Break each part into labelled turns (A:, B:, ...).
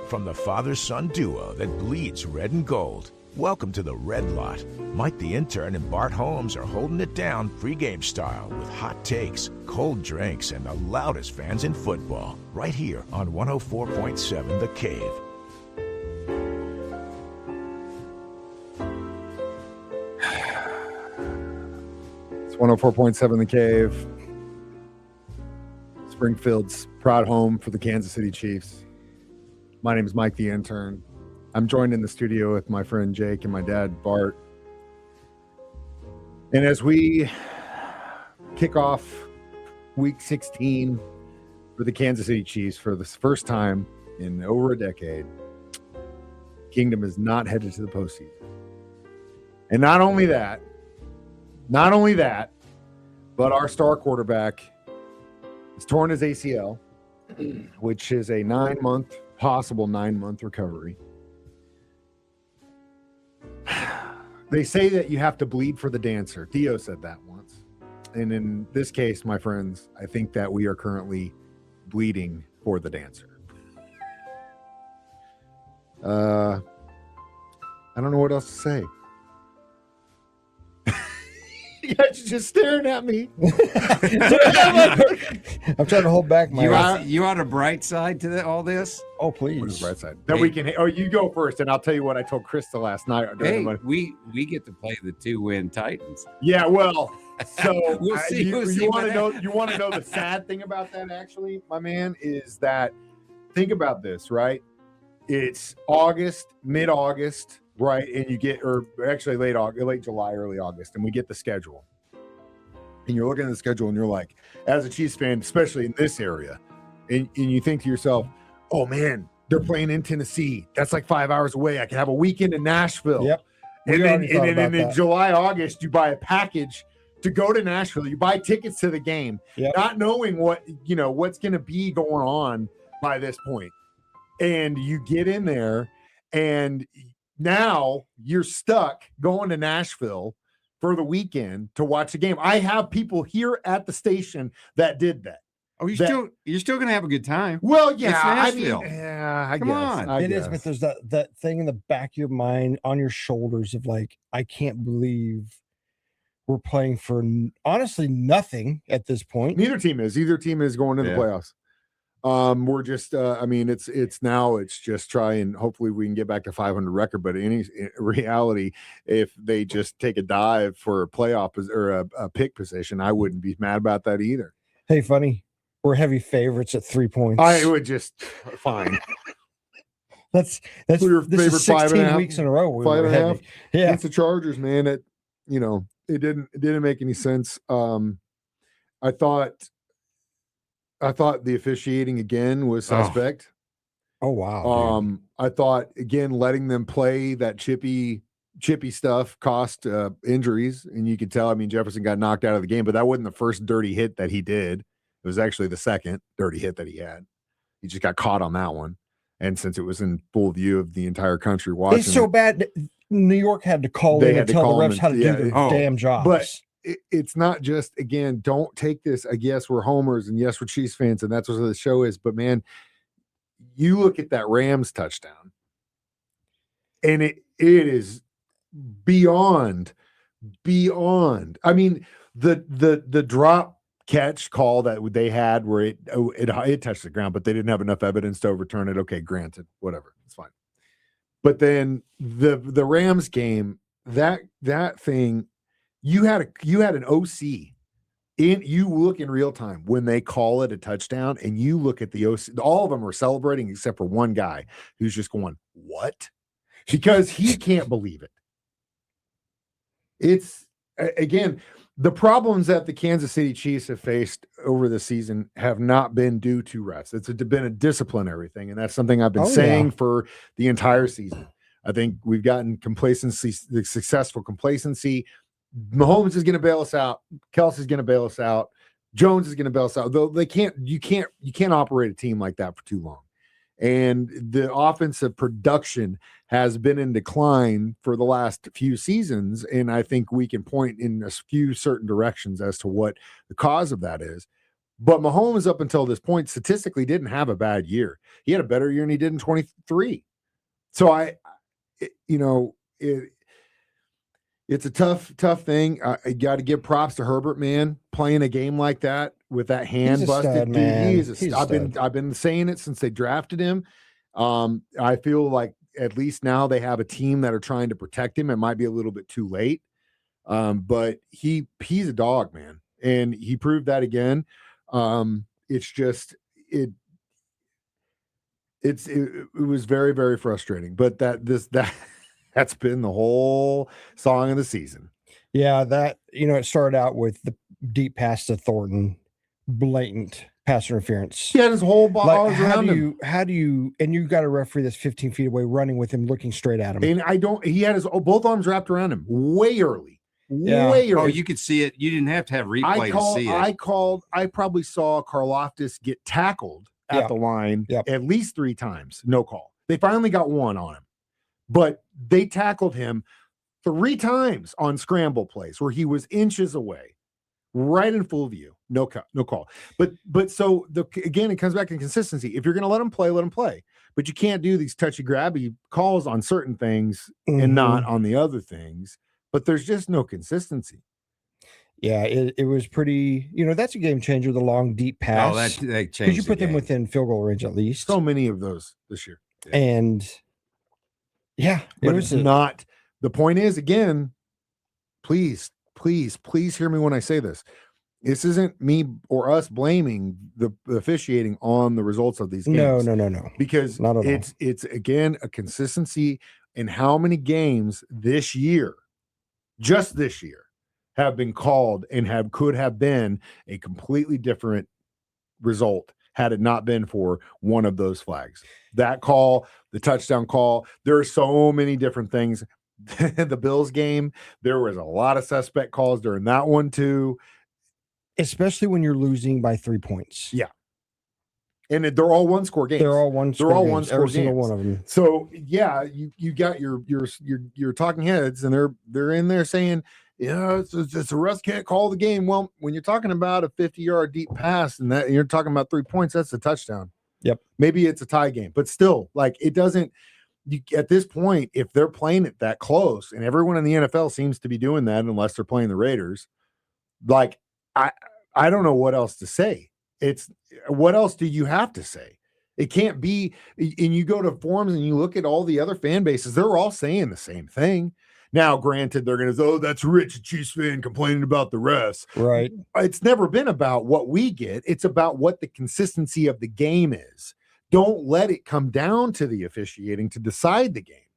A: From the father-son duo that bleeds red and gold, welcome to the Red Lot. Mike the Intern and Bart Holmes are holding it down pregame style with hot takes, cold drinks, and the loudest fans in football. Right here on 104.7 The Cave.
B: It's 104.7 The Cave. Springfield's proud home for the Kansas City Chiefs. My name is Mike the Intern. I'm joined in the studio with my friend Jake and my dad, Bart. And as we kick off week 16 for the Kansas City Chiefs for the first time in over a decade, Kingdom is not headed to the postseason. And not only that, but our star quarterback has torn his ACL, which is a possible 9-month recovery. They say that you have to bleed for the dancer. Theo said that once. And in this case, my friends, I think that we are currently bleeding for the dancer. I don't know what else to say. You guys are just staring at me.
C: I'm trying to hold back my.
D: You on a bright side to all this?
C: Oh, please.
B: What is the bright side? That we can. Oh, you go first, and I'll tell you what I told Krista last night.
D: Hey, we get to play the 2-win Titans.
B: Yeah, well, so
D: We'll see
B: you want
D: what
B: to know? You want to know the sad thing about that? Actually, my man, is that think about this, right? It's August, mid-August. Right, and you get, or actually late July, early August, and we get the schedule. And you're looking at the schedule, and you're like, as a Chiefs fan, especially in this area, and you think to yourself, oh man, they're playing in Tennessee. That's like 5 hours away. I can have a weekend in Nashville.
C: Yep.
B: And then in July, August, you buy a package to go to Nashville. You buy tickets to the game, not knowing what's going to be going on by this point. And you get in there, and now you're stuck going to Nashville for the weekend to watch the game. I have people here at the station that did that.
D: Oh, you're still gonna have a good time.
B: Well, yeah,
D: it's Nashville.
B: Come
D: on.
B: I guess.
C: Is, but there's that thing in the back of your mind, on your shoulders, of like, I can't believe we're playing for honestly nothing at this point.
B: Either team is going into the playoffs. We're just, it's just try and hopefully we can get back to 500 record. But in reality, if they just take a dive for a playoff or a pick position, I wouldn't be mad about that either.
C: Hey, funny, we're heavy favorites at 3 points.
B: I would just fine.
C: That's
B: your
C: this
B: favorite
C: is 16
B: 5.5
C: weeks in a row. We
B: 5.5.
C: Yeah,
B: Against the Chargers, man. It didn't make any sense. I thought the officiating again was suspect.
C: Oh wow.
B: I thought again letting them play that chippy stuff cost injuries, and you could tell. I mean, Jefferson got knocked out of the game, but that wasn't the first dirty hit that he did. It was actually the second dirty hit that he had. He just got caught on that one, and since it was in full view of the entire country watching,
C: it's so bad. New York had to call in and tell the refs how to do their damn jobs.
B: But it's not just, again, don't take this, I guess we're homers and yes, we're Chiefs fans and that's what the show is. But man, you look at that Rams touchdown and it is beyond. I mean, the drop catch call that they had where it touched the ground, but they didn't have enough evidence to overturn it. Okay, granted, whatever, it's fine. But then the Rams game, that thing, you had an OC you look in real time when they call it a touchdown, and you look at the OC. All of them are celebrating except for one guy who's just going, "What?" Because he can't believe it. It's again, the problems that the Kansas City Chiefs have faced over the season have not been due to refs. It's been a disciplinary thing, and that's something I've been saying for the entire season. I think we've gotten complacency, the successful complacency. Mahomes is going to bail us out. Kelsey's going to bail us out. Jones is going to bail us out. Though you can't operate a team like that for too long. And the offensive production has been in decline for the last few seasons. And I think we can point in a few certain directions as to what the cause of that is. But Mahomes, up until this point, statistically didn't have a bad year. He had a better year than he did in 23. So it's a tough thing. I got to give props to Herbert, man, playing a game like that with that hand
C: He's a
B: busted.
C: stud, man.
B: He's a stud. I've been saying it since they drafted him. I feel like at least now they have a team that are trying to protect him. It might be a little bit too late, but he's a dog, man, and he proved that again. It's just it was very, very frustrating, but that's been the whole song of the season.
C: Yeah, it started out with the deep pass to Thornton, blatant pass interference.
B: He had his whole ball around him.
C: How do you, and you got a referee that's 15 feet away running with him, looking straight at him.
B: And he had his both arms wrapped around him way early.
C: Yeah.
B: Way early.
D: Oh, you could see it. You didn't have to have replay to see it.
B: I probably saw Karlaftis get tackled at the line at least 3 times. No call. They finally got one on him. But they tackled him 3 times on scramble plays where he was inches away, right in full view. No call. But so again, it comes back to consistency. If you're going to let him play, let him play. But you can't do these touchy grabby calls on certain things and not on the other things. But there's just no consistency.
C: Yeah, it was pretty. That's a game changer. The long deep pass.
D: Oh, that changed.
C: Because you put them within field goal range at least.
B: So many of those this year.
C: Yeah. And yeah,
B: but it's not. The point is, again, please hear me when I say this. This isn't me or us blaming the officiating on the results of these games.
C: No.
B: Because
C: not at all.
B: It's again a consistency in how many games this year, just this year, have been called and could have been a completely different result had it not been for one of those flags. That call, the touchdown call, there are so many different things. The Bills game, there was a lot of suspect calls during that one too.
C: Especially when you're losing by 3 points.
B: Yeah. And they're all one-score games.
C: They're all one-score games. Every single one of them.
B: So yeah, you got your talking heads, and they're in there saying, it's a Russ can't call the game. Well, when you're talking about a 50-yard deep pass and that you're talking about 3 points, that's a touchdown.
C: Yep.
B: Maybe it's a tie game, but still, like, it doesn't. At this point, if they're playing it that close, and everyone in the NFL seems to be doing that, unless they're playing the Raiders, like I don't know what else to say. What else do you have to say? It can't be. And you go to forums and you look at all the other fan bases; they're all saying the same thing. Now, granted, they're going to say, "Oh, that's Rich, a Chiefs fan, complaining about the refs."
C: Right.
B: It's never been about what we get. It's about what the consistency of the game is. Don't let it come down to the officiating to decide the game.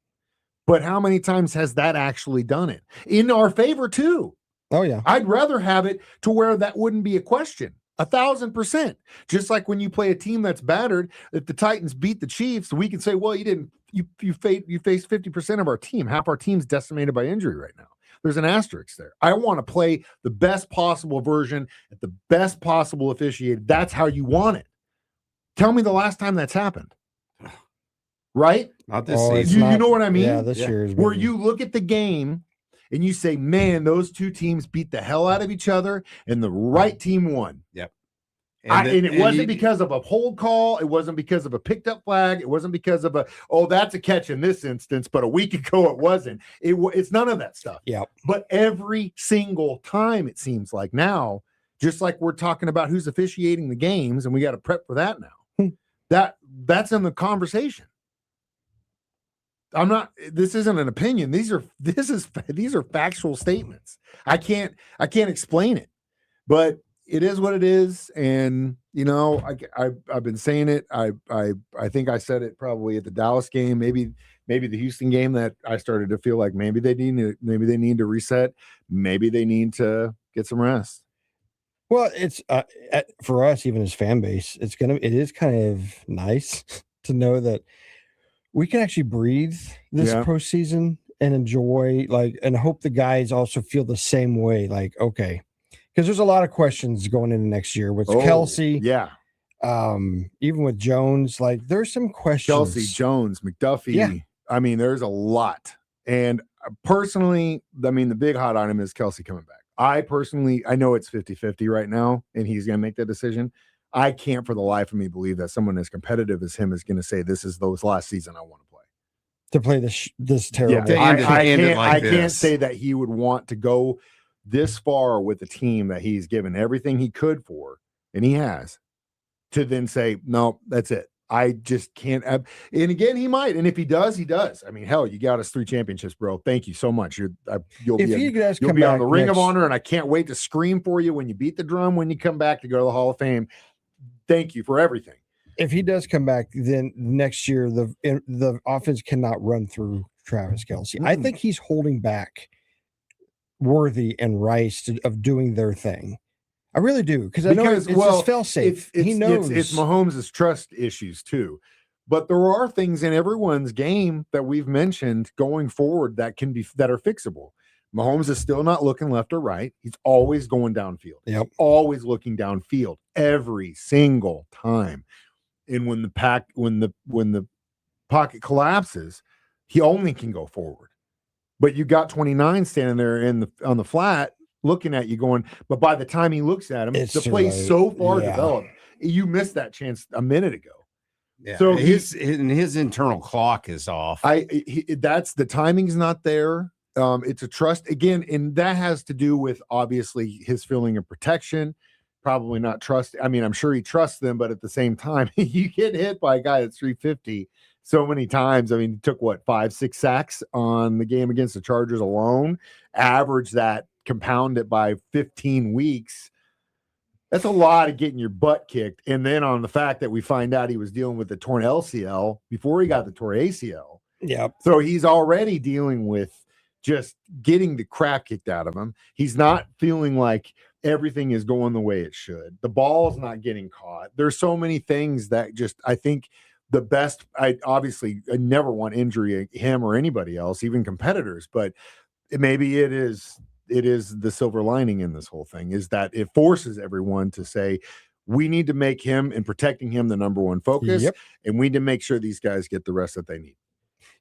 B: But how many times has that actually done it? In our favor, too.
C: Oh, yeah.
B: I'd rather have it to where that wouldn't be a question. 1,000%. Just like when you play a team that's battered, if the Titans beat the Chiefs, we can say, well, you faced 50% of our team. Half our team's decimated by injury right now. There's an asterisk there. I want to play the best possible version at the best possible officiated. That's how you want it. Tell me the last time that's happened. Right?
D: Not this season.
B: You know what I mean?
C: Yeah, this year is
B: where you look at the game and you say, man, those two teams beat the hell out of each other and the right team won.
D: Yep.
B: And it wasn't because of a hold call. It wasn't because of a picked up flag. It wasn't because of that's a catch in this instance, but a week ago it wasn't. It's none of that stuff.
C: Yeah.
B: But every single time it seems like now, just like we're talking about who's officiating the games, and we got to prep for that now. That's in the conversation. This isn't an opinion. These are factual statements. I can't explain it, but it is what it is. And I've been saying it. I think I said it probably at the Dallas game, maybe the Houston game, that I started to feel like maybe they need to reset. Maybe they need to get some rest.
C: Well, it's for us, even as fan base, it is kind of nice to know that we can actually breathe this postseason and enjoy, and hope the guys also feel the same way. Like, okay, because there's a lot of questions going into next year with Kelsey.
B: Yeah.
C: Even with Jones, there's some questions.
B: Kelsey, Jones, McDuffie. Yeah. I mean, there's a lot. And personally, the big hot item is Kelsey coming back. I personally, I know it's 50-50 right now, and he's going to make that decision. I can't for the life of me believe that someone as competitive as him is going to say, this is the last season I want to play.
C: To play this terrible.
B: Yeah, I can't
D: this.
B: say that he would want to go this far with a team that he's given everything he could for, and he has, to then say, no, that's it. I just can't. And again, he might. And if he does, he does. I mean, hell, you got us 3 championships, bro. Thank you so much. You'll be on the Ring of Honor, and I can't wait to scream for you when you beat the drum when you come back to go to the Hall of Fame. Thank you for everything.
C: If he does come back, then next year the offense cannot run through Travis Kelce. I think he's holding back Worthy and Rice of doing their thing. I really do, because I know it's fail-safe. He knows
B: it's Mahomes' trust issues too, but there are things in everyone's game that we've mentioned going forward that are fixable. Mahomes is still not looking left or right. He's always going downfield.
C: Yep.
B: Always looking downfield every single time. And when the pocket collapses, he only can go forward. But you got 29 standing there on the flat looking at you going, but by the time he looks at him, the play's so far developed. You missed that chance a minute ago.
D: Yeah.
B: So
D: his internal clock is off.
B: That's the timing's not there. It's a trust again, and that has to do with obviously his feeling of protection, probably not trust. I mean, I'm sure he trusts them, but at the same time, you get hit by a guy that's 350 so many times. I mean, he took 5-6 sacks on the game against the Chargers alone. Average that, compound it by 15 weeks. That's a lot of getting your butt kicked. And then on the fact that we find out he was dealing with the torn LCL before he got the torn ACL.
C: Yep.
B: So he's already dealing with just getting the crap kicked out of him. He's not feeling like everything is going the way it should. The ball's not getting caught. There's so many things that I think the best, I never want injury him or anybody else, even competitors, but maybe it is the silver lining in this whole thing is that it forces everyone to say, we need to make him and protecting him the number one focus.
C: Yep.
B: And we need to make sure these guys get the rest that they need.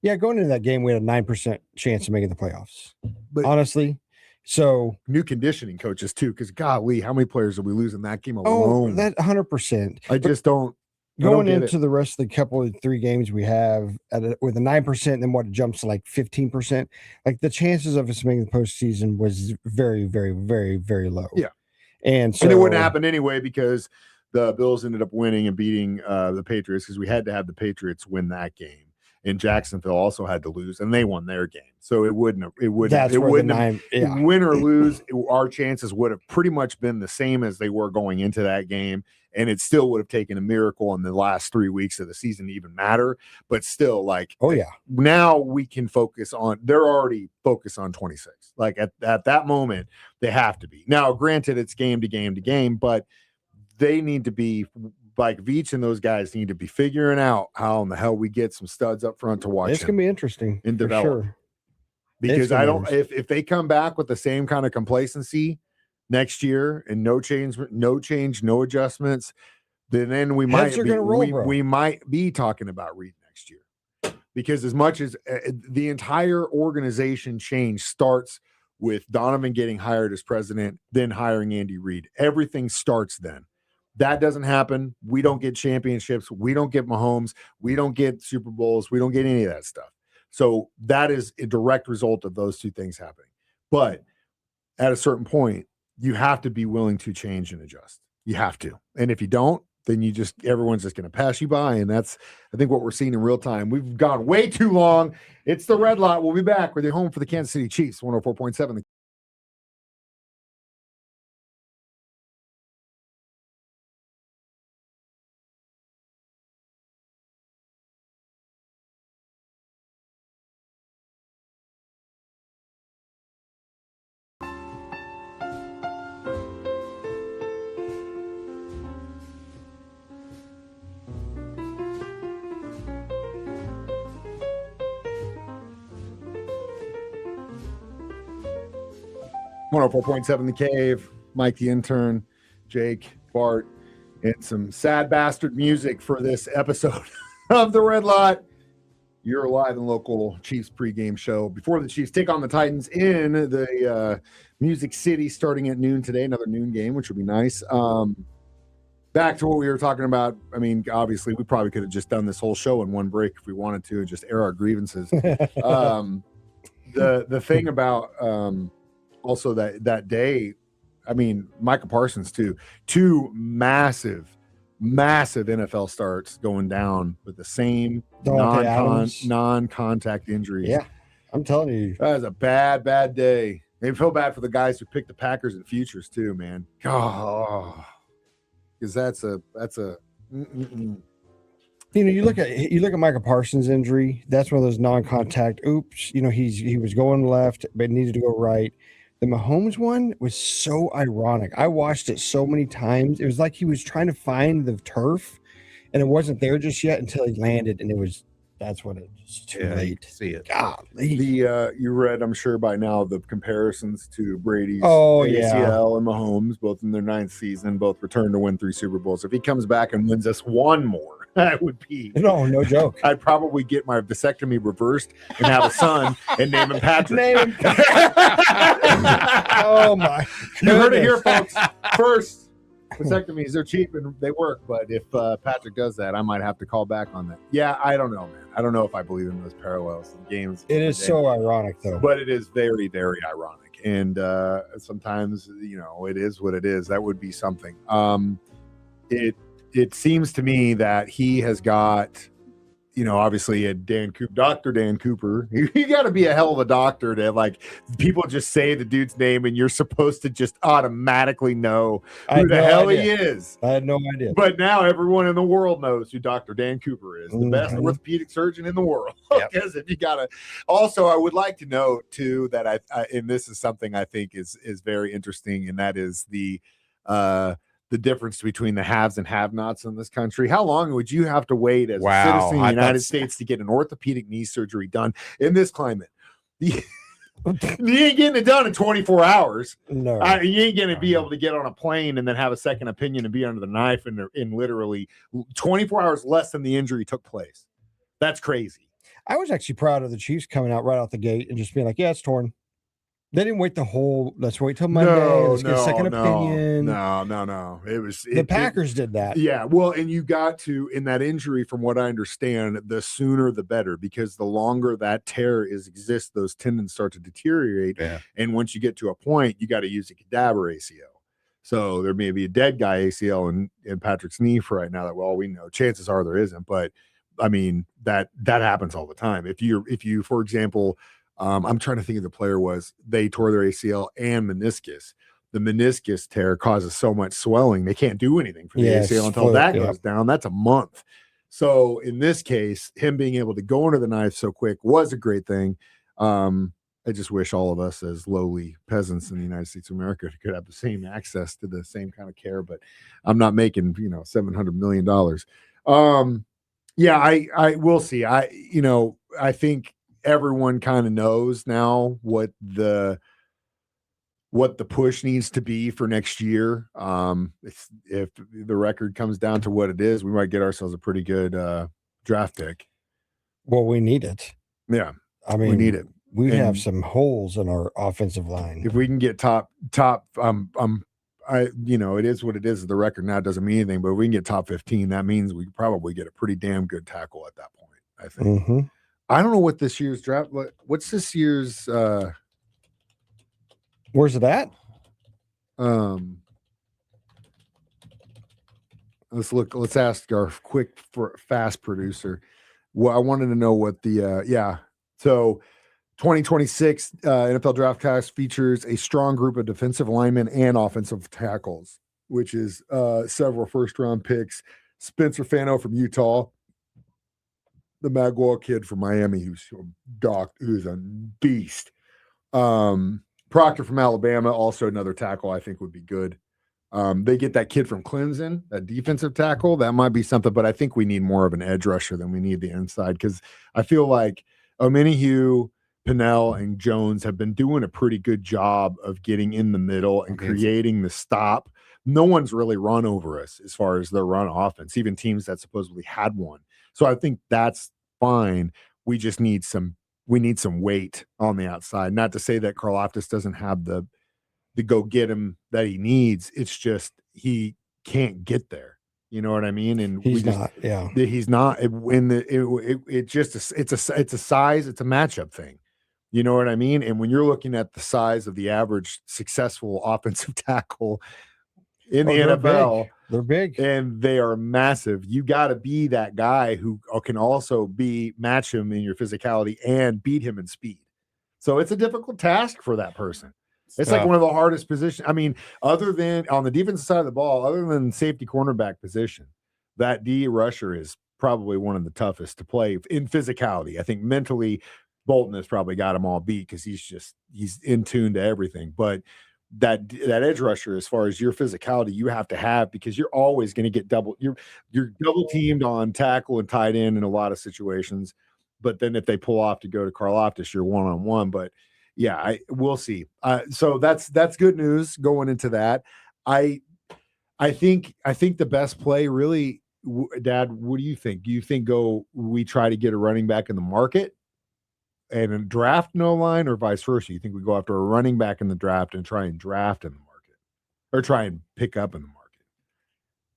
C: Yeah, going into that game, we had a 9% chance of making the playoffs.
B: But
C: honestly, so
B: new conditioning coaches too, because golly, how many players did we lose in that game alone?
C: That 100%.
B: I just don't.
C: Going into the rest of the couple of 3 games we have with a 9%, and then it jumps to like 15%. Like the chances of us making the postseason was very, very, very, very low.
B: Yeah,
C: and
B: it wouldn't happen anyway because the Bills ended up winning and beating the Patriots because we had to have the Patriots win that game. And Jacksonville also had to lose, and they won their game. So it wouldn't win or lose. Our chances would have pretty much been the same as they were going into that game. And it still would have taken a miracle in the last 3 weeks of the season to even matter. But still, now we can focus on, they're already focused on 26. Like at that moment, they have to be. Now, granted, it's game to game to game, but they need to be, like Veach and those guys need to be figuring out how in the hell we get some studs up front to watch.
C: It's going to be interesting
B: and develop.
C: Sure.
B: Because if they come back with the same kind of complacency next year and no change, no adjustments, then we might be talking about Reed next year. Because as much as the entire organization change starts with Donovan getting hired as president, then hiring Andy Reid, everything starts then. That doesn't happen. We don't get championships. We don't get Mahomes. We don't get Super Bowls. We don't get any of that stuff. So that is a direct result of those 2 things happening. But at a certain point, you have to be willing to change and adjust. You have to. And if you don't, then everyone's just going to pass you by. And that's, I think, what we're seeing in real time. We've gone way too long. It's the Red Lot. We'll be back with you home for the Kansas City Chiefs, 104.7. 104.7 The Cave, Mike the Intern, Jake, Bart, and some sad bastard music for this episode of the Red Lot, your live and local Chiefs pregame show before the Chiefs take on the Titans in the Music City starting at noon today, another noon game, which will be nice. Back to what we were talking about. I mean, obviously, we probably could have just done this whole show in one break if we wanted to, and just air our grievances. The thing about also that day, I mean, Micah Parsons too. Two massive NFL starts going down with the same non-contact injuries.
C: Yeah, I'm telling you,
B: that was a bad day. They feel bad for the guys who picked the Packers in futures too, man. Oh, because that's a.
C: You know, you look at Micah Parsons' injury. That's one of those non-contact. Oops, you know, he was going left, but needed to go right. The Mahomes one was so ironic. I watched it so many times. It was like he was trying to find the turf, and it wasn't there just yet until he landed, and that's when it's too late.
D: See it.
B: Golly. You read, I'm sure by now, the comparisons to Brady's ACL and Mahomes, both in their 9th season, both returned to win 3 Super Bowls. If he comes back and wins us one more, that would be
C: no joke.
B: I'd probably get my vasectomy reversed and have a son and name him Patrick.
C: Oh my!
B: You heard it here, folks. First, vasectomies, they're cheap and they work, but if Patrick does that, I might have to call back on that. Yeah, I don't know, man. I don't know if I believe in those parallels in games.
C: It is so ironic, though.
B: But it is very, very ironic. And sometimes, you know, it is what it is. That would be something. It seems to me that he has got, you know, obviously Dr. Dan Cooper. You got to be a hell of a doctor to, like, people just say the dude's name and you're supposed to just automatically know who the hell he is.
C: I had no idea.
B: But now everyone in the world knows who Dr. Dan Cooper is, the best orthopedic surgeon in the world. Because if you got to, also, I would like to note too that I and this is something I think is very interesting, and that is the difference between the haves and have-nots in this country. How long would you have to wait as a citizen of the United States to get an orthopedic knee surgery done in this climate? You ain't getting it done in 24 hours.
C: No.
B: You ain't going to be able to get on a plane and then have a second opinion and be under the knife in literally 24 hours less than the injury took place. That's crazy.
C: I was actually proud of the Chiefs coming out right out the gate and just being like, yeah, it's torn. They didn't wait let's wait till Monday. Let's get a second opinion.
B: No.
C: The Packers did that.
B: Yeah. Well, and you got to, in that injury, from what I understand, the sooner the better, because the longer that tear exists, those tendons start to deteriorate.
D: Yeah.
B: And once you get to a point, you got to use a cadaver ACL. So there may be a dead guy ACL in Patrick's knee for right now that we know. Chances are there isn't. But I mean, that happens all the time. If you, for example, I'm trying to think of the player they tore their ACL and meniscus. The meniscus tear causes so much swelling. They can't do anything for the ACL until that goes down. That's a month. So in this case, him being able to go under the knife so quick was a great thing. I just wish all of us as lowly peasants in the United States of America could have the same access to the same kind of care, but I'm not making, $700 million. Yeah, I will see. I think everyone kind of knows now what the push needs to be for next year. If the record comes down to what it is, we might get ourselves a pretty good draft pick.
C: Well, we need it.
B: Yeah.
C: I mean,
B: we need it.
C: We have some holes in our offensive line.
B: If we can get top, it is what it is. The record now doesn't mean anything, but if we can get top 15, that means we probably get a pretty damn good tackle at that point, I think.
C: Mm-hmm.
B: I don't know what this year's draft. What's this year's?
C: Where's it at?
B: Let's ask our fast producer. Well, I wanted to know what the So 2026 NFL Draft Class features a strong group of defensive linemen and offensive tackles, which is several first-round picks. Spencer Fano from Utah, the Magwell kid from Miami, who's a beast. Proctor from Alabama, also another tackle I think would be good. They get that kid from Clemson, that defensive tackle. That might be something, but I think we need more of an edge rusher than we need the inside, because I feel like Omenihu, Pennell, and Jones have been doing a pretty good job of getting in the middle and creating the stop. No one's really run over us as far as their run offense, even teams that supposedly had one. So I think that's fine. We need some weight on the outside. Not to say that Karlaftis doesn't have the to go get him that he needs. It's just he can't get there. You know what I mean? And
C: He's not. Yeah,
B: he's not. It just it's a size, it's a matchup thing. You know what I mean? And when you're looking at the size of the average successful offensive tackle in the NFL,
C: they're big,
B: and they are massive. You got to be that guy who can also match him in your physicality and beat him in speed. So it's a difficult task for that person. It's like one of the hardest positions. I mean, other than on the defensive side of the ball, other than safety cornerback position, that D rusher is probably one of the toughest to play in physicality. I think mentally, Bolton has probably got him all beat because he's in tune to everything. But that edge rusher, as far as your physicality, you have to have, because you're always going to get you're double teamed on tackle and tight end in a lot of situations. But then if they pull off to go to Karlaftis, you're one-on-one. But yeah, we'll see. So that's good news going into that. I think the best play really, Dad, what do you think? Do you think we try to get a running back in the market and draft no line, or vice versa? You think we go after a running back in the draft and try and draft in the market, or try and pick up in the market?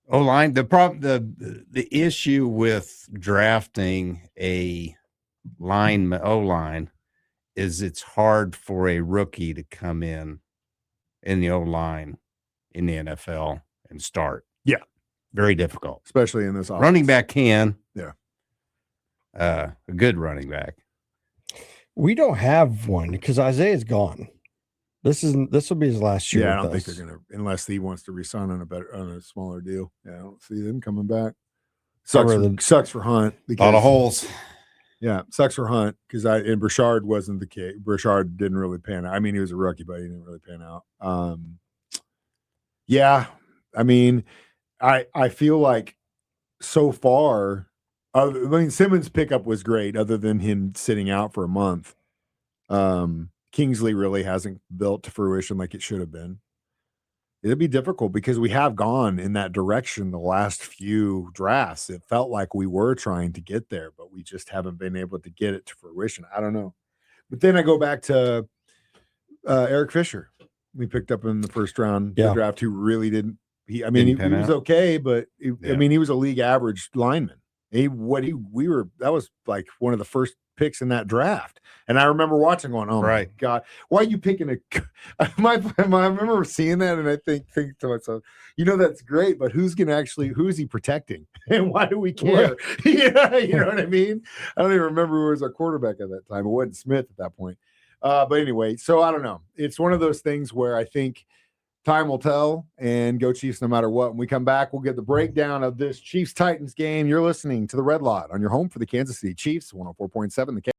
D: O-line, the issue with drafting a O-line is it's hard for a rookie to come in the O-line in the NFL and start.
B: Yeah.
D: Very difficult.
B: Especially in this offense.
D: Running back can.
B: Yeah.
D: A good running back.
C: We don't have one because Isaiah's gone. This will be his last year.
B: Yeah, I don't think they're gonna, unless he wants to resign on a smaller deal. Yeah, I don't see them coming back. Sucks for Hunt.
D: A lot of holes.
B: Yeah, sucks for Hunt because and Burchard wasn't the case. Burchard didn't really pan out. I mean, he was a rookie, but he didn't really pan out. Yeah, I mean, I feel like so far, Simmons' pickup was great, other than him sitting out for a month. Kingsley really hasn't built to fruition like it should have been. It'd be difficult because we have gone in that direction the last few drafts. It felt like we were trying to get there, but we just haven't been able to get it to fruition. I don't know. But then I go back to Eric Fisher. We picked up in the first round the draft, who really didn't. He was okay, but I mean, he was a league average lineman. That was like one of the first picks in that draft. And I remember watching going, oh my God, why are you picking I remember seeing that, and I think to myself, that's great, but who is he protecting? And why do we care? Yeah, you know what I mean? I don't even remember who was our quarterback at that time. It wasn't Smith at that point. But anyway, so I don't know. It's one of those things where I think time will tell, and go Chiefs no matter what. When we come back, we'll get the breakdown of this Chiefs-Titans game. You're listening to the Red Lot on your home for the Kansas City Chiefs, 104.7 The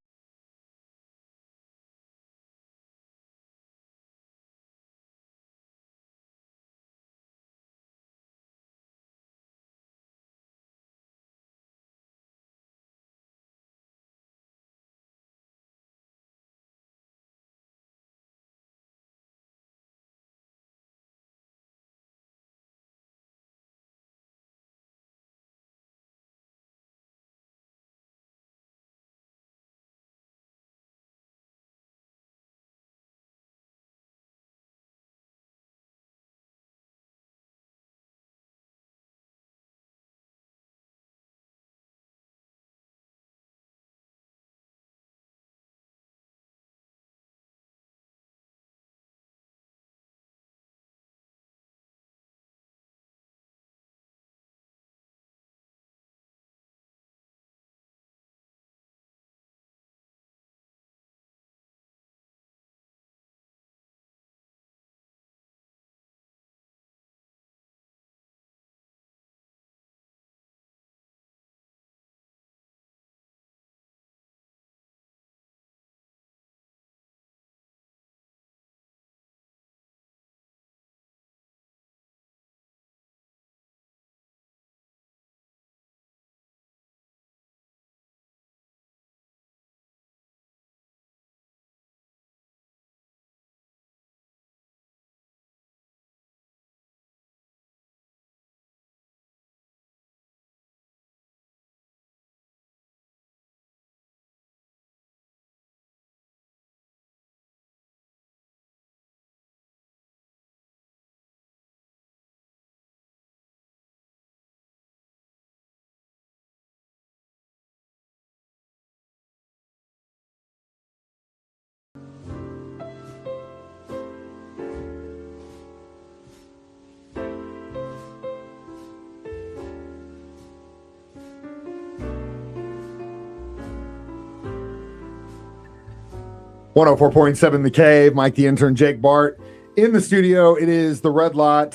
B: 104.7 The Cave, Mike the Intern, Jake Bart. In the studio, it is the Red Lot.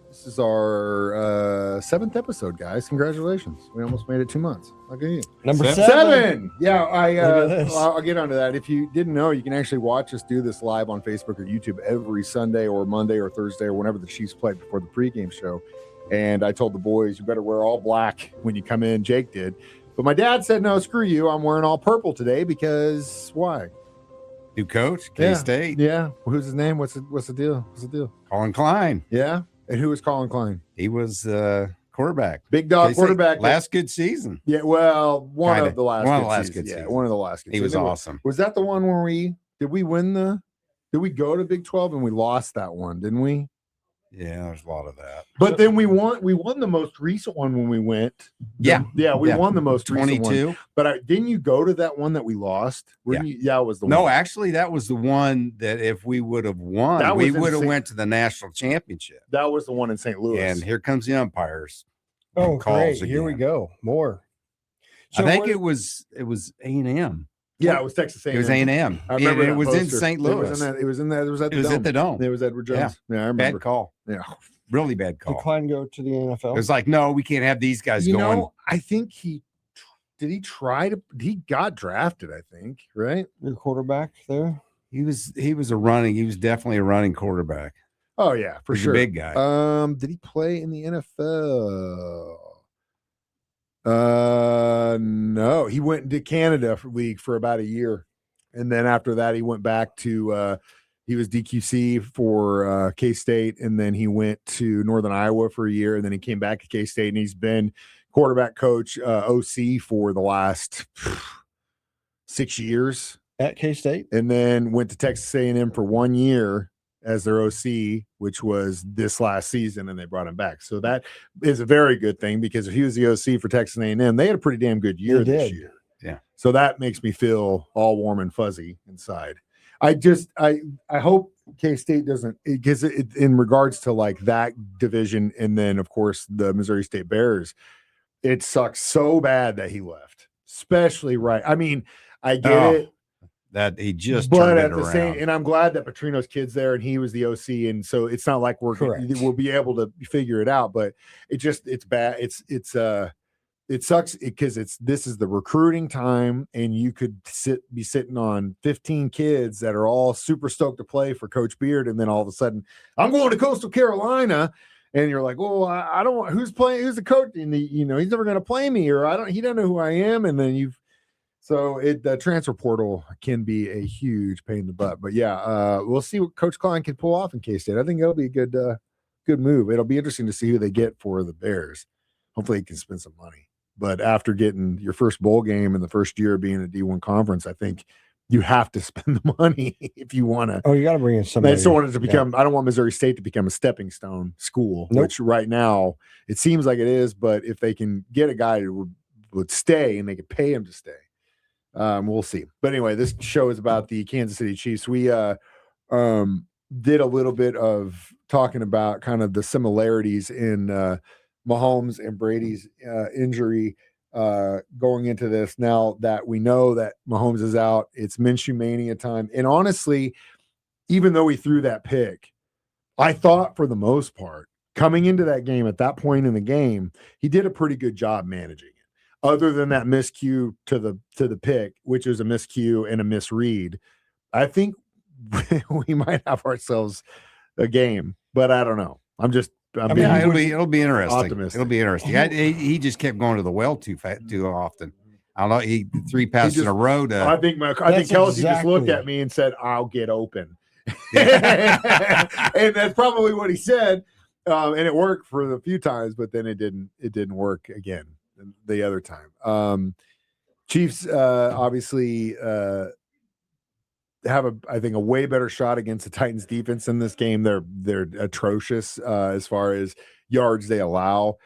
B: This is our 7th episode, guys. Congratulations. We almost made it 2 months. Look at you.
C: Number
D: Seven.
C: 7.
B: Yeah,
C: Look at this.
B: I'll get onto that. If you didn't know, you can actually watch us do this live on Facebook or YouTube every Sunday or Monday or Thursday or whenever the Chiefs play before the pregame show. And I told the boys, you better wear all black when you come in. Jake did. But my dad said, no, screw you. I'm wearing all purple today because why?
D: New coach,
B: Yeah.
D: K-State.
B: Yeah. Who's his name? What's the deal? What's the deal?
D: Colin Klein.
B: Yeah. And who was Colin Klein?
D: He was quarterback.
B: Big dog
D: K-State
B: quarterback.
D: Last good season.
B: Yeah. Well, one
D: Kinda.
B: of the last
D: One of
B: good
D: the last
B: seasons.
D: good
B: Yeah.
D: seasons.
B: One of the last good
D: He was
B: seasons.
D: awesome.
B: Was that the one where did we go to Big 12 and we lost that one, didn't we?
D: Yeah, there's a lot of that.
B: But then we won the most recent one when we went.
D: Yeah.
B: We won the most recent one.
D: 22.
B: But didn't you go to that one that we lost? Yeah, it was the one.
D: No, actually, that was the one that if we would have won,
B: That
D: we
B: was
D: would have
B: insane.
D: went to the national championship.
B: That was the one in St. Louis.
D: And here comes the umpires.
C: Oh,
D: calls
C: great. Here we
D: again.
C: go. More.
D: I think
C: what-
D: it was A&M.
B: yeah, it was Texas A&M.
D: It was A&M.
B: I remember
D: And
B: that
D: it was in
B: poster.
D: St.
B: It
D: Louis.
B: was in that. It was at
D: It was at the Dome.
B: It was Edward Jones. Yeah, I remember.
D: Bad call.
B: Yeah.
D: Really bad
C: Did
D: call.
C: Klein go to the NFL?
D: It was like, no, we can't have these guys
B: You
D: going.
B: know, I think he got drafted, I think, right?
C: Your quarterback there?
D: He was definitely a running quarterback.
B: Oh yeah, for
D: He's
B: sure.
D: a big guy.
B: Did he play in the NFL? No, he went into Canada league for about a year. And then after that, he went back to he was DQC for K-State, and then he went to Northern Iowa for a year, and then he came back to K-State, and he's been quarterback coach OC for the last 6 years,
C: At K-State?
B: and then went to Texas A&M for 1 year as their OC, which was this last season, and they brought him back. So that is a very good thing, because if he was the OC for Texas A&M, they had a pretty damn good year
C: They
B: this
C: did.
B: year.
D: Yeah.
B: So that makes me feel all warm and fuzzy inside. I hope K-State doesn't, because in regards to like that division, and then of course the Missouri State Bears, it sucks so bad that he left, especially right. I mean, I get it.
D: That he just
B: But
D: turned
B: at
D: it
B: the
D: around.
B: same, and I'm glad that Petrino's kid's there and he was the OC, and so it's not like
C: Correct.
B: we'll be able to figure it out. But it's bad. It sucks because this is the recruiting time, and you could be sitting on 15 kids that are all super stoked to play for Coach Beard, and then all of a sudden, I'm going to Coastal Carolina, and you're like, well, I don't. Who's playing? Who's the coach? And he's never going to play me, or he doesn't know who I am, and then So the transfer portal can be a huge pain in the butt. But yeah, we'll see what Coach Klein can pull off in K-State. I think that'll be a good move. It'll be interesting to see who they get for the Bears. Hopefully he can spend some money. But after getting your first bowl game in the first year of being a D1 conference, I think you have to spend the money if you want to.
C: Oh, you got to bring in somebody.
B: I just don't want it to become. I don't want Missouri State to become a stepping stone school,
C: Nope.
B: which right now it seems like it is. But if they can get a guy who would stay and they could pay him to stay, we'll see. But anyway, this show is about the Kansas City Chiefs. We did a little bit of talking about kind of the similarities in Mahomes and Brady's injury going into this. Now that we know that Mahomes is out, it's Minshew mania time. And honestly, even though he threw that pick, I thought for the most part, coming into that game at that point in the game, he did a pretty good job managing it. Other than that miscue to the pick, which is a miscue and a misread, I think we might have ourselves a game. But I don't know.
D: It'll be interesting.
B: optimistic.
D: It'll be interesting. He just kept going to the well too often. I don't know. He 3 passes in a row.
B: I think Kelsey just looked at me and said, "I'll get open," and that's probably what he said. And it worked for the few times, but then it didn't work again the other time. Chiefs obviously have I think a way better shot against the Titans defense in this game. They're atrocious as far as yards they allow.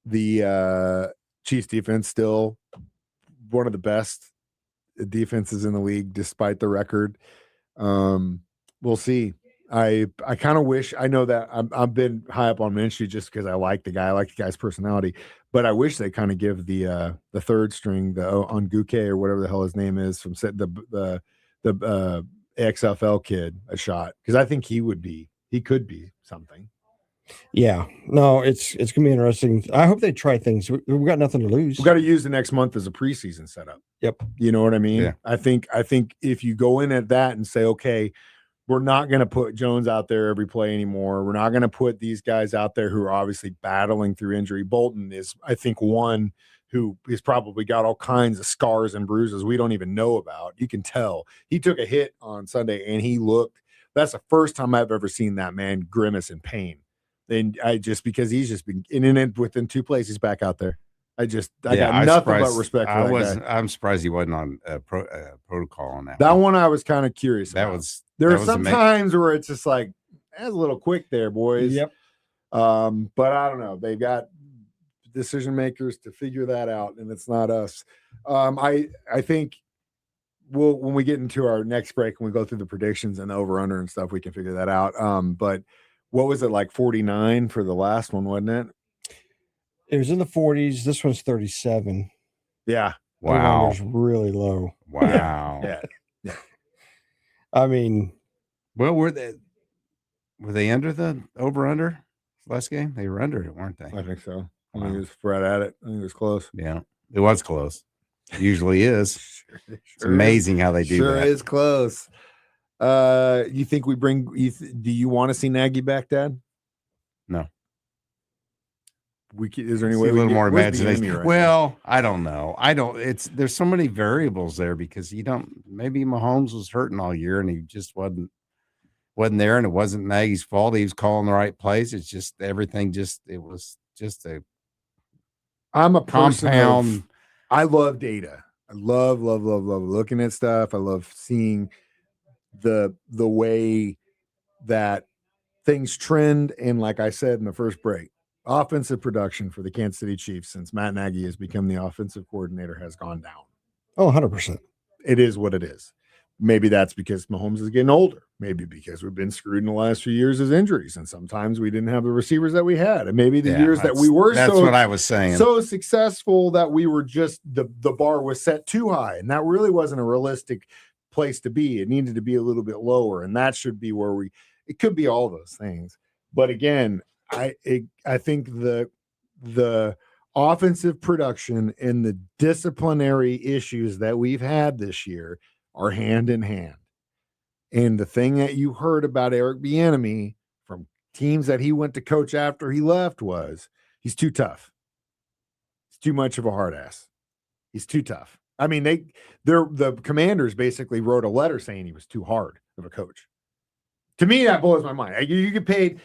B: The Chiefs defense still one of the best defenses in the league despite the record. We'll see. I kind of wish, I know that I've been high up on Minshew just because I like the guy, I like the guy's personality, but I wish they kind of give the third string, the Onguke or whatever the hell his name is, from the the XFL kid a shot because I think he could be something.
C: Yeah, no, it's gonna be interesting. I hope they try things. We've got nothing to lose.
B: We got to use the next month as a preseason setup.
C: Yep.
B: You know what I mean?
D: Yeah.
B: I think if you go in at that and say, okay, we're not going to put Jones out there every play anymore. We're not going to put these guys out there who are obviously battling through injury. Bolton is, I think, one who has probably got all kinds of scars and bruises we don't even know about. You can tell he took a hit on Sunday and that's the first time I've ever seen that man grimace in pain. And because he's just been in it within 2 plays, he's back out there. I got nothing but respect for that guy.
D: I'm surprised he wasn't on protocol on that.
B: That one I was kind of curious about. There are some times where it's just like, that's a little quick there, boys.
C: Yep.
B: But I don't know. They've got decision makers to figure that out, and it's not us. I think when we get into our next break and we go through the predictions and the over-under and stuff, we can figure that out. But what was it, like 49 for the last one, wasn't it?
C: It was in the 40s. This one's 37.
B: Yeah.
D: Wow.
C: It's really low.
D: Wow.
B: Yeah.
C: I mean,
D: well, were they under the over-under last game? They were under it, weren't they?
B: I think so. I think it was right at it. I think it was close.
D: Yeah, it was close. It usually is. It's amazing how they do that.
B: Sure is close. You think we bring? Do you want to see Nagy back, Dad?
D: No.
B: Is there any way
D: a little more imagination?
B: Right
D: well, now? I don't know. There's so many variables there because maybe Mahomes was hurting all year and he just wasn't there, and it wasn't Nagy's fault. He was calling the right plays. It's just everything. It was just a.
B: I'm a compound. I love data. I love looking at stuff. I love seeing the way that things trend. And like I said in the first break, offensive production for the Kansas City Chiefs since Matt Nagy has become the offensive coordinator has gone down.
C: Oh, 100%.
B: It is what it is. Maybe that's because Mahomes is getting older. Maybe because we've been screwed in the last few years as injuries, and sometimes we didn't have the receivers that we had. And maybe the years that we were
D: that's what I was saying.
B: So successful that we were just the bar was set too high, and that really wasn't a realistic place to be. It needed to be a little bit lower, and that should be where it could be all those things. But again, I think the offensive production and the disciplinary issues that we've had this year are hand in hand. And the thing that you heard about Eric Bieniemy from teams that he went to coach after he left was he's too tough. He's too much of a hard ass. He's too tough. I mean, the Commanders basically wrote a letter saying he was too hard of a coach. To me, that blows my mind. You get paid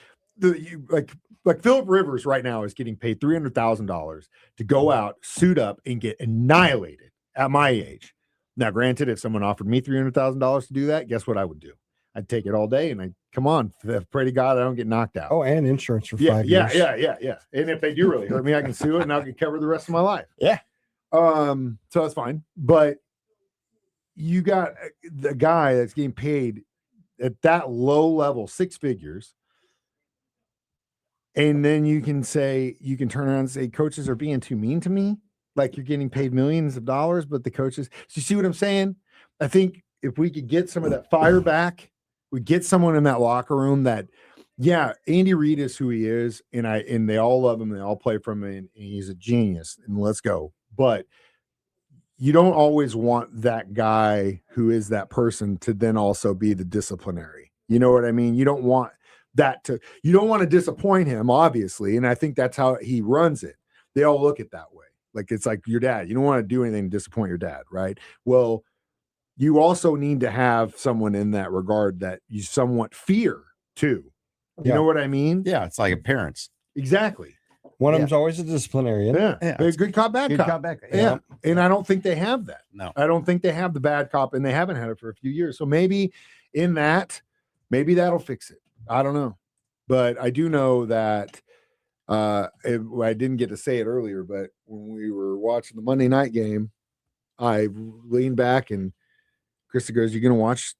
B: like Phillip Rivers right now is getting paid $300,000 to go out, suit up, and get annihilated at my age. Now, granted, if someone offered me $300,000 to do that, guess what I would do? I'd take it all day, and come on, pray to God I don't get knocked out.
C: Oh, and insurance for 5 years.
B: Yeah. And if they do really hurt me, I can sue it, and I'll get covered the rest of my life.
C: Yeah.
B: So that's fine. But you got the guy that's getting paid at that low level, 6 figures, and then you can turn around and say coaches are being too mean to me. Like you're getting paid millions of dollars, but the coaches. So you see what I'm saying? I think if we could get some of that fire back, we get someone in that locker room that, yeah, Andy Reid is who he is, and they all love him, they all play from him, and he's a genius. And let's go. But you don't always want that guy who is that person to then also be the disciplinary. You know what I mean? You don't want you don't want to disappoint him, obviously. And I think that's how he runs it. They all look at it that way. Like it's like your dad. You don't want to do anything to disappoint your dad, right? Well, you also need to have someone in that regard that you somewhat fear too. You know what I mean?
D: Yeah, it's like a parents.
B: Exactly.
C: One of them's always a disciplinarian.
B: Yeah. Good cop, bad cop. Yeah. And I don't think they have that.
D: No.
B: I don't think they have the bad cop, and they haven't had it for a few years. So maybe that'll fix it. I don't know. But I do know that I didn't get to say it earlier, but when we were watching the Monday night game, I leaned back and Krista goes, you gonna watch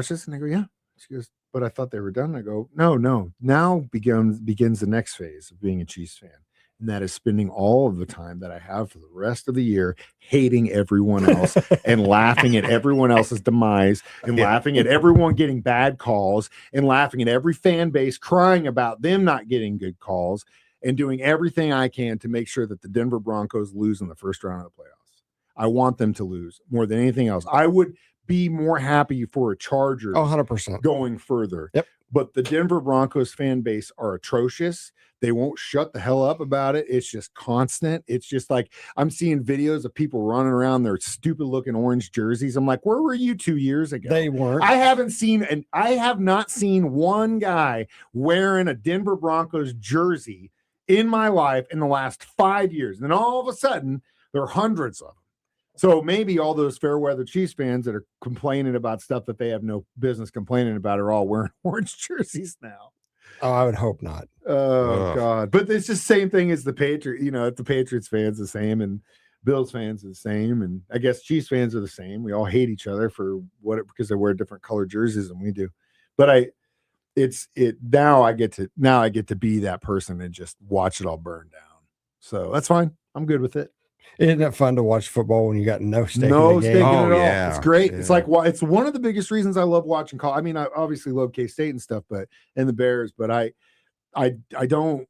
B: this? And I go, yeah. She goes, but I thought they were done. I go, no. Now begins the next phase of being a Chiefs fan. And that is spending all of the time that I have for the rest of the year hating everyone else and laughing at everyone else's demise and laughing at everyone getting bad calls and laughing at every fan base crying about them not getting good calls and doing everything I can to make sure that the Denver Broncos lose in the first round of the playoffs. I want them to lose more than anything else. I would be more happy for a Chargers
C: 100%
B: going further.
C: Yep.
B: But the Denver Broncos fan base are atrocious. They won't shut the hell up about it. It's just constant. It's just like I'm seeing videos of people running around their stupid looking orange jerseys. I'm like, where were you 2 years ago?
C: They weren't.
B: I have not seen one guy wearing a Denver Broncos jersey in my life in the last 5 years. And then all of a sudden, there are hundreds of them. So maybe all those fair weather Chiefs fans that are complaining about stuff that they have no business complaining about are all wearing orange jerseys now.
C: Oh, I would hope not.
B: Oh, God. But it's just the same thing as the Patriots. You know, if the Patriots fans the same and Bills fans are the same. And I guess Chiefs fans are the same. We all hate each other because they wear different colored jerseys than we do. But now I get to be that person and just watch it all burn down. So that's fine. I'm good with it.
C: Isn't it fun to watch football when you got no stake in the game?
B: Stake in it all.
D: Yeah.
B: It's great.
D: Yeah.
B: It's like it's one of the biggest reasons I love watching college. I mean, I obviously love K-State and stuff, and the Bears, but I don't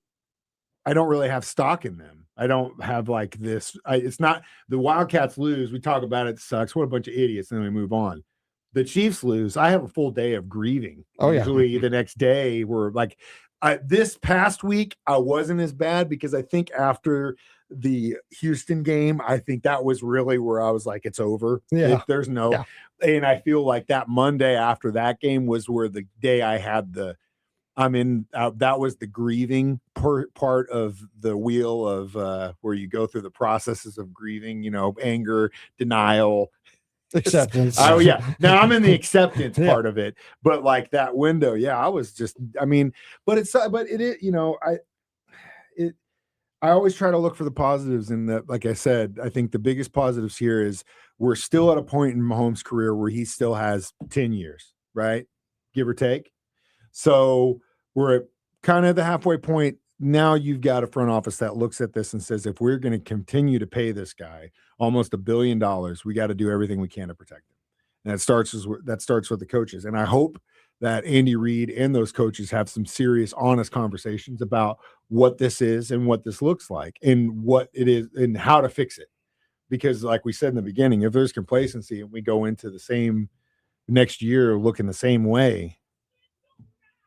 B: really have stock in them. I don't have like this. It's not the Wildcats lose. We talk about it sucks. What a bunch of idiots. And then we move on. The Chiefs lose. I have a full day of grieving.
C: Oh, yeah.
B: Usually the next day we're like, this past week I wasn't as bad because I think after the Houston game, I think that was really where I was like, it's over.
C: Yeah.
B: There's no, and I feel like that Monday after that game was where the day I had that was the grieving part of the wheel of where you go through the processes of grieving, anger, denial,
C: acceptance.
B: Oh yeah. Now I'm in the acceptance part of it, but like that window, I was just, but it is, I always try to look for the positives in that. Like I said, I think the biggest positives here is we're still at a point in Mahomes' career where he still has 10 years, right? Give or take. So we're at kind of the halfway point. Now you've got a front office that looks at this and says, if we're going to continue to pay this guy almost $1 billion, we got to do everything we can to protect him. And that starts with the coaches. And I hope that Andy Reid and those coaches have some serious, honest conversations about what this is and what this looks like and what it is and how to fix it. Because like we said in the beginning, if there's complacency and we go into the same next year looking the same way,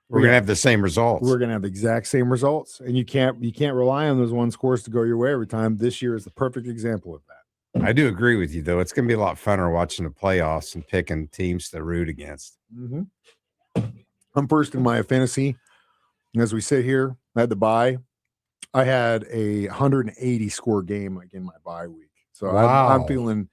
D: we're going to have the same results.
B: We're going to have the exact same results. And you can't rely on those one scores to go your way every time. This year is the perfect example of that.
D: I do agree with you, though. It's going to be a lot funner watching the playoffs and picking teams to root against.
B: Mm-hmm. I'm first in my fantasy. As we sit here, I had the bye. I had a 180 score game like in my bye week. So
C: wow.
B: I'm feeling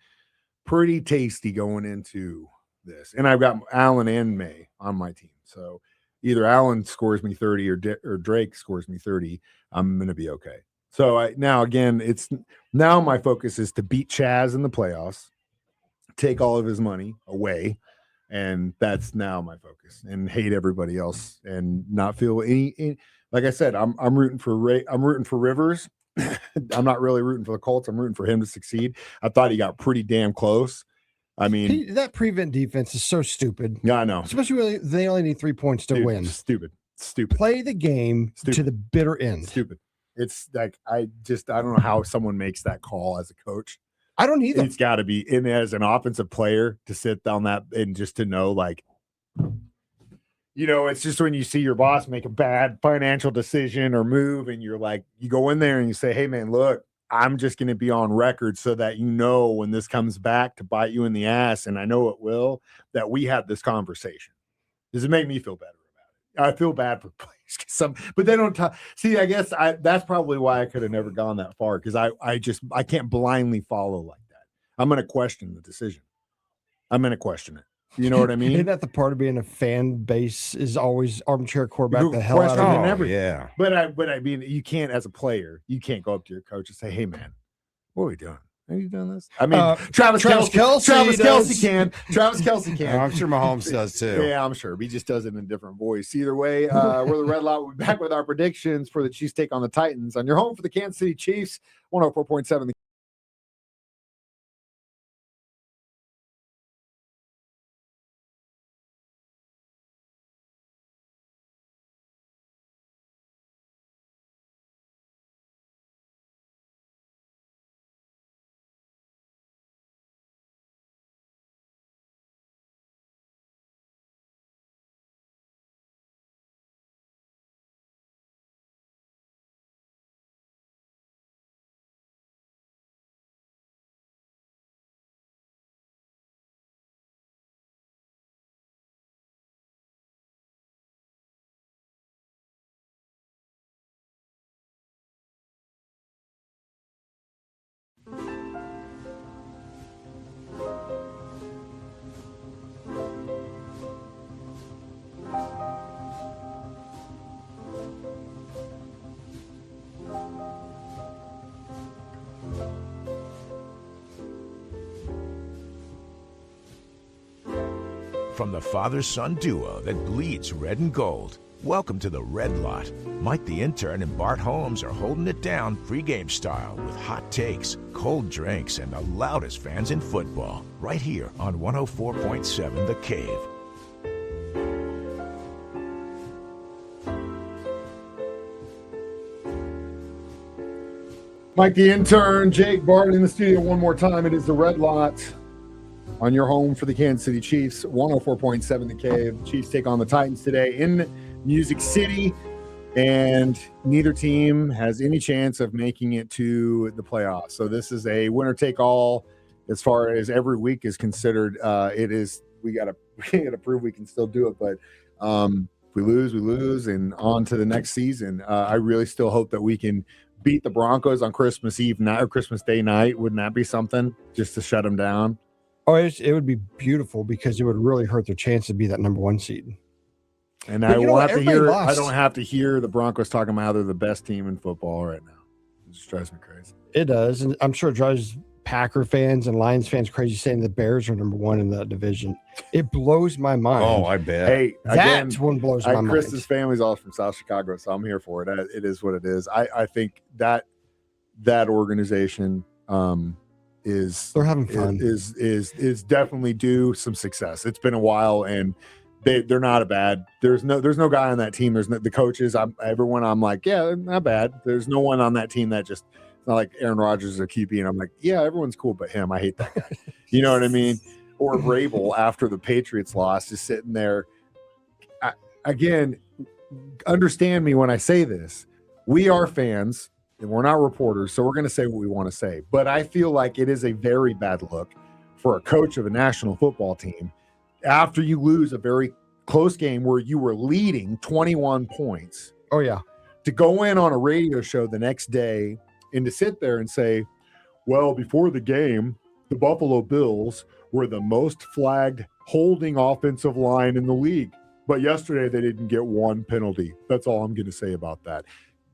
B: pretty tasty going into this. And I've got Allen and May on my team. So either Allen scores me 30 or Drake scores me 30. I'm going to be okay. So now my focus is to beat Chaz in the playoffs, take all of his money away. And that's now my focus, and hate everybody else and not feel any like I said, I'm rooting for Rivers. I'm not really rooting for the Colts. I'm rooting for him to succeed. I thought he got pretty damn close. I mean,
C: that prevent defense is so stupid.
B: Yeah, I know.
C: Especially when they only need 3 points to win.
B: Stupid.
C: Play the game to the bitter end.
B: Stupid. It's like I don't know how someone makes that call as a coach.
C: I don't either.
B: It's got to be in as an offensive player to sit down that and just to know, like, it's just when you see your boss make a bad financial decision or move, and you're like, you go in there and you say, "Hey, man, look, I'm just going to be on record so that when this comes back to bite you in the ass, and I know it will, that we had this conversation." Does it make me feel better about it? I feel bad for players, but they don't talk. See, I guess that's probably why I could have never gone that far, because I can't blindly follow like that. I'm going to question the decision. I'm going to question it. You know what I mean?
C: Isn't that the part of being a fan base is always armchair quarterback the hell out of
B: everything?
D: Yeah.
B: But I mean, you can't, as a player, you can't go up to your coach and say, "Hey, man, what are we doing? Are you doing this? I mean,
C: Travis Kelce
B: can. Travis Kelce can.
D: I'm sure Mahomes does too.
B: Yeah, I'm sure. He just does it in a different voice. Either way, we're the Red Lot. We'll be back with our predictions for the Chiefs take on the Titans on your home for the Kansas City Chiefs, 104.7.
A: From the father-son duo that bleeds red and gold, welcome to the Red Lot. Mike the Intern and Bart Holmes are holding it down pregame style with hot takes, cold drinks, and the loudest fans in football. Right here on 104.7 The Cave.
B: Mike the Intern, Jake, Bart in the studio one more time. It is the Red Lot on your home for the Kansas City Chiefs, 104.7 The Cave. Chiefs take on the Titans today in Music City, and neither team has any chance of making it to the playoffs. So this is a winner-take-all as far as every week is considered. It is we gotta prove we can still do it, but if we lose, we lose, and on to the next season. I really still hope that we can beat the Broncos on Christmas Eve night or Christmas Day night. Wouldn't that be something just to shut them down?
C: Oh, it would be beautiful because it would really hurt their chance to be that number one seed.
B: And I don't have to hear the Broncos talking about how they're the best team in football right now. It just drives me crazy.
C: It does, and I'm sure it drives Packer fans and Lions fans crazy saying the Bears are number one in that division. It blows my mind.
D: Oh, I bet.
B: Hey,
C: that's one blows my mind.
B: Chris's family's all from South Chicago, so I'm here for it. It is what it is. I think that organization is
C: they're having fun.
B: Is definitely due some success. It's been a while, and they're not a bad. There's no guy on that team. There's no, the coaches. I'm like, yeah, they're not bad. There's no one on that team that just. It's not like Aaron Rodgers is a QB, and I'm like, yeah, everyone's cool, but him, I hate that guy. You know what I mean? Or Vrabel after the Patriots lost, just sitting there. Again, understand me when I say this. We are fans, and we're not reporters, so we're going to say what we want to say. But I feel like it is a very bad look for a coach of a national football team after you lose a very close game where you were leading 21 points.
C: Oh, yeah.
B: To go in on a radio show the next day and to sit there and say, well, before the game, the Buffalo Bills were the most flagged holding offensive line in the league. But yesterday they didn't get one penalty. That's all I'm going to say about that.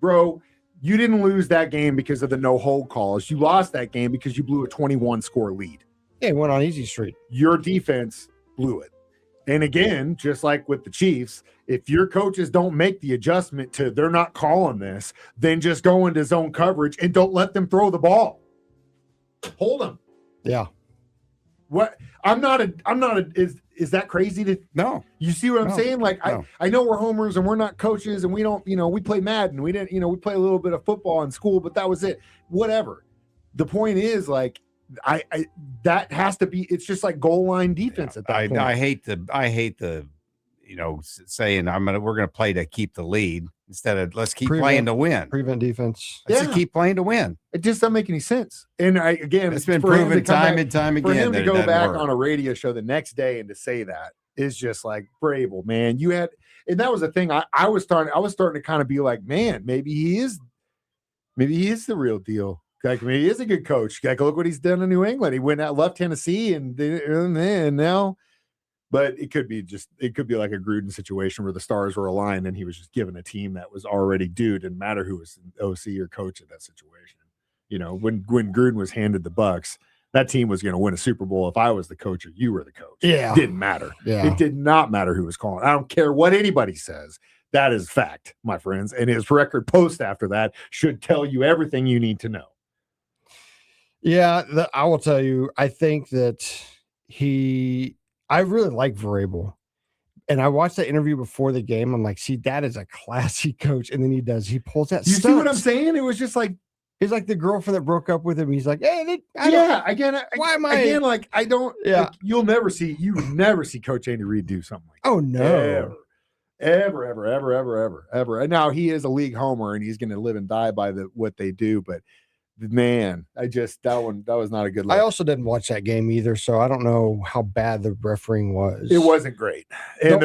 B: Bro, you didn't lose that game because of the no-hold calls. You lost that game because you blew a 21-score lead.
C: Yeah, it went on easy street.
B: Your defense blew it. And again, just like with the Chiefs, if your coaches don't make the adjustment to they're not calling this, then just go into zone coverage and don't let them throw the ball. Hold them.
C: Yeah.
B: What? Is that crazy to
D: No.
B: You see what I'm saying? Like
D: no.
B: I know we're homers and we're not coaches and we don't, we play Madden. We didn't, we play a little bit of football in school, but that was it. Whatever. The point is, like, I that has to be. It's just like goal line defense at that point.
D: I hate the saying we're gonna play to keep the lead instead of let's keep playing to win.
C: Prevent defense.
D: Let's just keep playing to win.
B: It just doesn't make any sense. And
D: it's been proven time and time again.
B: For him to go back
D: work.
B: on a radio show the next day and to say that is just like Vrabel, man. And that was the thing. I was starting to kind of be like, man, maybe he is the real deal. Like, I mean, he is a good coach. Like, look what he's done in New England. He went out, left Tennessee, and now. But it could be like a Gruden situation where the stars were aligned and he was just given a team that was already due. Didn't matter who was OC or coach in that situation. You know, when Gruden was handed the Bucks, that team was going to win a Super Bowl if I was the coach or you were the coach.
C: Yeah.
B: It didn't matter.
C: Yeah.
B: It did not matter who was calling. I don't care what anybody says. That is fact, my friends. And his record post after that should tell you everything you need to know.
C: Yeah, I will tell you, I think that I really like Vrabel. And I watched that interview before the game. I'm like, see, that is a classy coach. And then he pulls that.
B: You see what I'm saying? It was just like,
C: he's like the girlfriend that broke up with him. He's like, hey, why am I?
B: Again, like, I don't,
C: yeah.
B: Like, you would never see Coach Andy Reid do something like that.
C: Oh, no.
B: Ever. And now he is a league homer and he's going to live and die by what they do. But man, that was not a good look.
C: I also didn't watch that game either, so I don't know how bad the refereeing was.
B: It wasn't great. And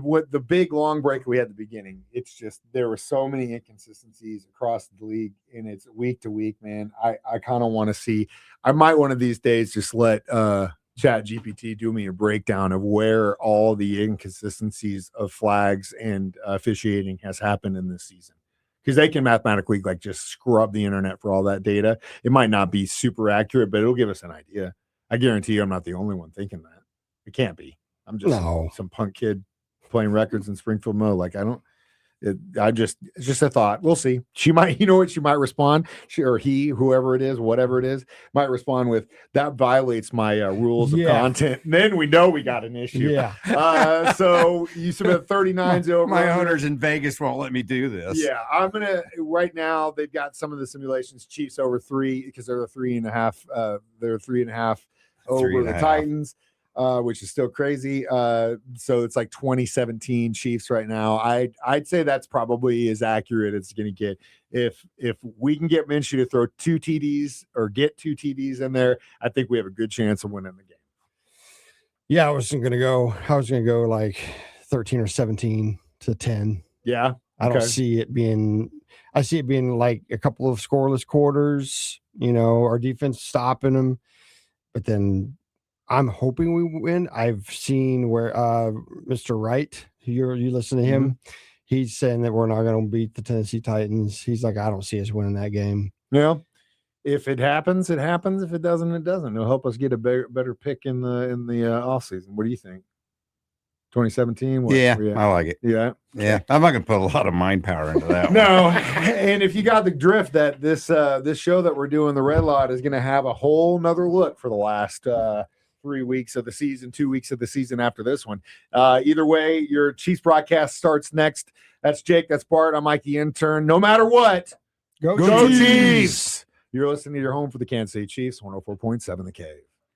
B: what the big long break we had at the beginning, it's just there were so many inconsistencies across the league, and it's week to week, man. I kind of want to see. I might one of these days just let Chat GPT do me a breakdown of where all the inconsistencies of flags and officiating has happened in this season. Because they can mathematically like just scrub the internet for all that data. It might not be super accurate, but it'll give us an idea. I guarantee you I'm not the only one thinking that. It can't be. I'm just some punk kid playing records in Springfield Mo. Like it's just a thought. We'll see. She might, she might respond. Whoever it is, whatever it is, might respond with that violates my rules of content. And then we know we got an issue.
C: Yeah.
B: So you submit 39s over.
D: My owners in Vegas won't let me do this.
B: Yeah, I'm gonna right now. They've got some of the simulations. Chiefs over 3 because they're 3.5. They're 3.5 over the Titans. Which is still crazy. So it's like 2017 Chiefs right now. I'd say that's probably as accurate as it's going to get. If we can get Minshew to throw 2 TDs or get 2 TDs in there, I think we have a good chance of winning the game.
C: Yeah, I was going to go like 13 or 17-10.
B: Yeah.
C: I don't see it being. I see it being like a couple of scoreless quarters. Our defense stopping them, but then. I'm hoping we win. I've seen where Mr. Wright, you listen to him, he's saying that we're not going to beat the Tennessee Titans. He's like, I don't see us winning that game.
B: Yeah. If it happens, it happens. If it doesn't, it doesn't. It'll help us get a better pick in the off season. What do you think? 2017?
D: Yeah, I like it.
B: Yeah.
D: Yeah. I'm not going to put a lot of mind power into that one.
B: No. And if you got the drift that this show that we're doing, the Red Lot, is going to have a whole nother look for the last 3 weeks of the season, 2 weeks of the season after this one. Either way, your Chiefs broadcast starts next. That's Jake. That's Bart. I'm Mike, the intern. No matter what, go Chiefs! You're listening to your home for the Kansas City Chiefs, 104.7 The Cave.